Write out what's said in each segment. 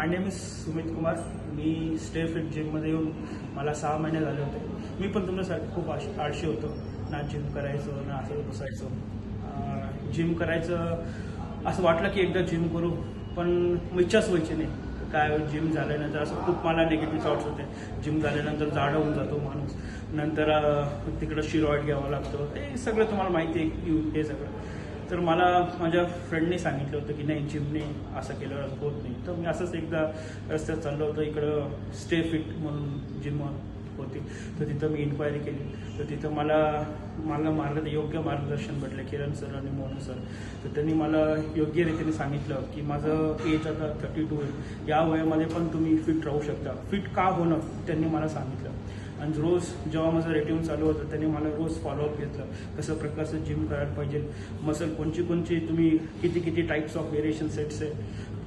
My name is Sumit Kumar. Me stay fit जिममध्ये येऊन मला 6 महिने झाले होते. मी पण तुमच्यासाठी खूप आळशी होतो. ना जिम करायचं ना असं बसायचो. जिम करायचं असं वाटलं की एकदा जिम करू, पण इच्छाच व्हायची नाही. काय जिम झाल्यानंतर असं खूप मला निगेटिव्ह थॉट्स होते. जिम झाल्यानंतर जाडं होऊन जातो माणूस, नंतर तिकडं स्टिरॉइड घ्यावा लागतो. हे सगळं तुम्हाला माहिती आहे हे सगळं. तर मला माझ्या फ्रेंडने सांगितलं होतं की नाही, जिमने असं केलं होत नाही. तर मी असंच एकदा रस्त्यात चाललो होतो. इकडं स्टे फिट म्हणून जिम होती, तर तिथं मी इन्क्वायरी केली. तर तिथं मला योग्य मार्गदर्शन भेटलं किरण सर आणि मोहन सर. तर त्यांनी मला योग्य रीतीने सांगितलं की माझं एज आता 32 आहे. या वयामध्ये पण तुम्ही फिट राहू शकता. फिट का होणं त्यांनी मला सांगितलं. आणि रोज जेव्हा माझं रेटिंग चालू होतं त्यांनी मला रोज फॉलोअप घेतलं, कसं प्रकारचं जिम करायला पाहिजे, मसल कोणची तुम्ही किती टाईप्स ऑफ व्हेरिएशन सेट्स आहे,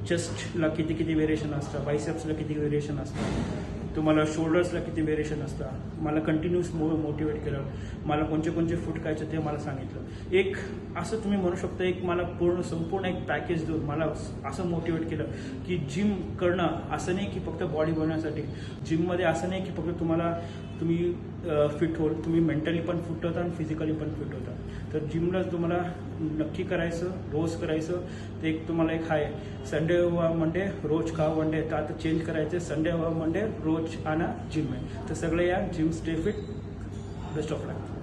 चेस्टला किती व्हेरिएशन असतं, बायसेप्सला किती व्हेरिएशन असतं, तुम्हाला शोल्डर्सला किती व्हेरिएशन असतं. मला कंटिन्यूस मोटिवेट केलं. मला कोणचे फूड खायचं ते मला सांगितलं. एक असं तुम्ही म्हणू शकता, एक मला संपूर्ण एक पॅकेज देऊन मला असं मोटिवेट केलं की जिम करणं असं नाही की फक्त बॉडी बनवण्यासाठी. जिममध्ये असं नाही की फक्त तुम्ही फिट होल, तुम्ही मेंटली पण फिट होता आणि फिजिकली पण फिट होता. तर जिमला तुम्हाला नक्की करायचं, रोज करायचं. ते तुम्हाला एक आहे, संडे व मंडे रोज खा वनडे. तर आता चेंज करायचं, संडे व मंडे रोज आणा जिम आहे. तर सगळे या gym stay fit. Best of luck.